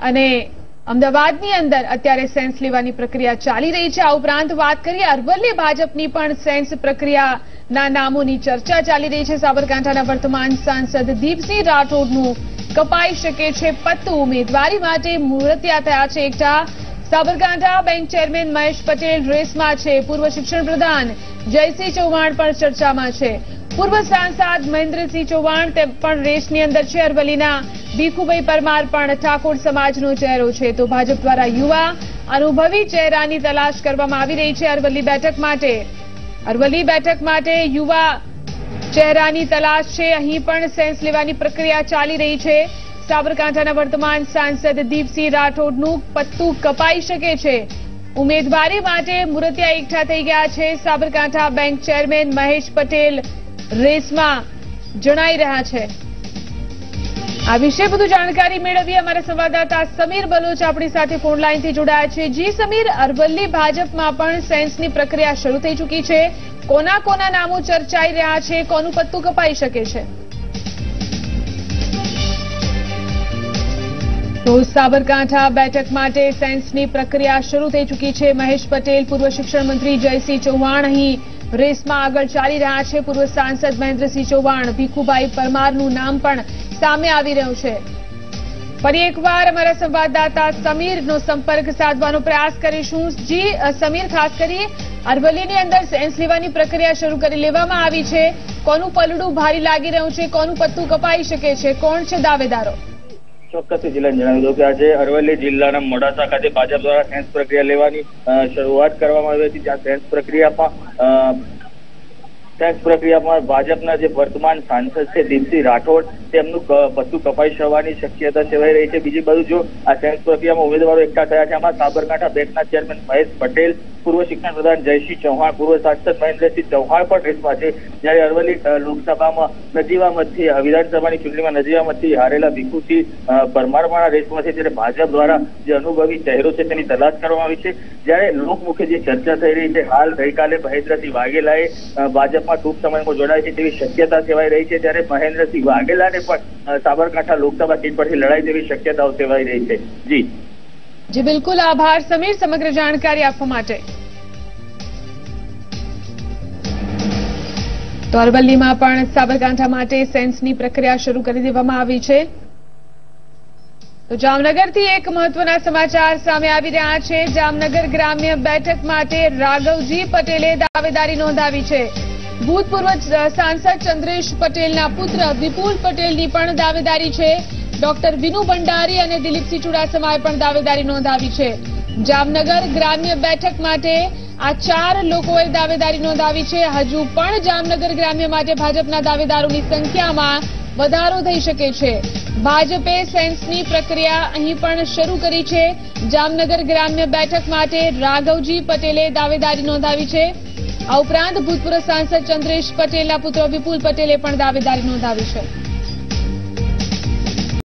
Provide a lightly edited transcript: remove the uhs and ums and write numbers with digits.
અને અમદાવાદની અંદર અત્યારે સેન્સ લેવાની પ્રક્રિયા ચાલી રહી છે। આ ઉપરાંત વાત કરીએ અરવલ્લી ભાજપની પણ સેન્સ પ્રક્રિયાના નામોની ચર્ચા ચાલી રહી છે। સાબરકાંઠાના વર્તમાન સાંસદ દીપસિંહ રાઠોડનું કપાઈ શકે છે પત્તું। ઉમેદવારી માટે મૂર્તિયા થયા છે એકઠા। સાબરકાંઠા બેંક ચેરમેન મહેશ પટેલ રેસમાં છે। પૂર્વ શિક્ષણ પ્રધાન જયસિંહ ચૌહાણ પણ ચર્ચામાં છે। પૂર્વ સાંસદ મહેન્દ્રસિંહ ચૌહાણ તે પણ રેસની અંદર છે। અરવલ્લીના ભીખુભાઈ પરમાર પણ ઠાકોર સમાજનો ચહેરો છે। તો ભાજપ દ્વારા યુવા અનુભવી ચહેરાની તલાશ કરવામાં આવી રહી છે અરવલ્લી બેઠક માટે યુવા ચહેરાની તલાશ છે। અહીં પણ સેન્સ લેવાની પ્રક્રિયા ચાલી રહી છે। સાબરકાંઠાના વર્તમાન સાંસદ દીપસિંહ રાઠોડનું પત્તું કપાઈ શકે છે। ઉમેદવારી માટે મૂર્તિયા એકઠા થઈ ગયા છે। સાબરકાંઠા બેંક ચેરમેન મહેશ પટેલ રેસમાં જણાઈ રહ્યા છે। આ વિશે વધુ જાણકારી મેળવી અમારા સંવાદદાતા સમીર બલોચ આપણી સાથે ફોન લાઈનથી જોડાયા છે। જી સમીર, અરવલ્લી ભાજપમાં પણ સેન્સની પ્રક્રિયા શરૂ થઈ ચૂકી છે। કોના કોના નામો ચર્ચાઈ રહ્યા છે? કોનું પત્તું કપાઈ શકે છે? તો સાબરકાંઠા બેઠક માટે સેન્સની પ્રક્રિયા શરૂ થઈ ચૂકી છે। મહેશ પટેલ, પૂર્વ શિક્ષણ મંત્રી જયસિંહ ચૌહાણ અહીં રેસમાં આગળ ચાલી રહ્યા છે। પૂર્વ સાંસદ મહેન્દ્રસિંહ ચૌહાણ, ભીખુભાઈ પરમારનું નામ પણ સામે આવી રહ્યું છે। ફરી એકવાર અમારા સંવાદદાતા સમીરનો સંપર્ક સાધવાનો પ્રયાસ કરીશું। જી સમીર, ખાસ કરી અરવલ્લીની અંદર સેન્સ લેવાની પ્રક્રિયા શરૂ કરી લેવામાં આવી છે। કોનું પલડું ભારી લાગી રહ્યું છે? કોનું પત્તું કપાઈ શકે છે? કોણ છે દાવેદારો? ચોક્કસ જિલ્લાને જણાવી દઉં કે આજે અરવલ્લી જિલ્લાના મોડાસા ખાતે ભાજપ દ્વારા સેન્સ પ્રક્રિયા લેવાની શરૂઆત કરવામાં આવી હતી। જ્યાં સેન્સ પ્રક્રિયામાં ભાજપના જે વર્તમાન સાંસદ છે દીપસિંહ રાઠોડ તેમનું પત્તું કપાઈ જવાની શક્યતા સેવાઈ રહી છે। બીજી બાજુ જો આ સેન્સ પ્રક્રિયામાં ઉમેદવારો એકઠા થયા છે, આમાં સાબરકાંઠા બેંકના ચેરમેન મહેશ પટેલ, પૂર્વ શિક્ષણ પ્રધાન જયસિંહ ચૌહાણ, પૂર્વ સાંસદ મહેન્દ્રસિંહ ચૌહાણ પણ રેસમાં છે। જ્યારે અરવલ્લી લોકસભામાં નજીવામતથી વિધાનસભાની ચૂંટણીમાં નજીવામતથી હારેલા ભીખુસિંહ પરમાર પણ રેસમાં છે। ત્યારે ભાજપ દ્વારા જે અનુભવી ચહેરો છે તેની તલાશ કરવામાં આવી છે। જ્યારે લોકમુખે જે ચર્ચા થઈ રહી છે, હાલ ગઈકાલે મહેન્દ્રસિંહ વાઘેલાએ ભાજપમાં ટૂંક સમયમાં જોડાય છે તેવી શક્યતા સેવાઈ રહી છે। ત્યારે મહેન્દ્રસિંહ વાઘેલાને પણ સાબરકાંઠા લોકસભા સીટ પરથી લડાઈ તેવી શક્યતાઓ સેવાઈ રહી છે। જી બિલકુલ, આભાર સમીર સમગ્ર જાણકારી આપવા માટે। તો અરવલ્લીમાં પણ સાબરકાંઠા માટે સેન્સની પ્રક્રિયા શરૂ કરી દેવામાં આવી છે। તો જામનગરથી એક મહત્વના સમાચાર સામે આવી રહ્યા છે। જામનગર ગ્રામ્ય બેઠક માટે રાઘવજી પટેલે દાવેદારી નોંધાવી છે। ભૂતપૂર્વ સાંસદ ચંદ્રેશ પટેલના પુત્ર વિપુલ પટેલની પણ દાવેદારી છે। ડોક્ટર વિનુ ભંડારી અને દિલીપસિંહ ચુડાસમાએ પણ દાવેદારી નોંધાવી છે। જામનગર ગ્રામ્ય બેઠક માટે આ 4 લોકોએ દાવેદારી નોંધાવી છે। હજુ પણ જામનગર ગ્રામ્ય માટે ભાજપના દાવેદારોની સંખ્યામાં વધારો થઈ શકે છે। ભાજપે સેન્સની પ્રક્રિયા અહીં પણ શરૂ કરી છે। જામનગર ગ્રામ્ય બેઠક માટે રાઘવજી પટેલે દાવેદારી નોંધાવી છે। આ ઉપરાંત ભૂતપૂર્વ સાંસદ ચંદ્રેશ પટેલના પુત્ર વિપુલ પટેલે પણ દાવેદારી નોંધાવી છે।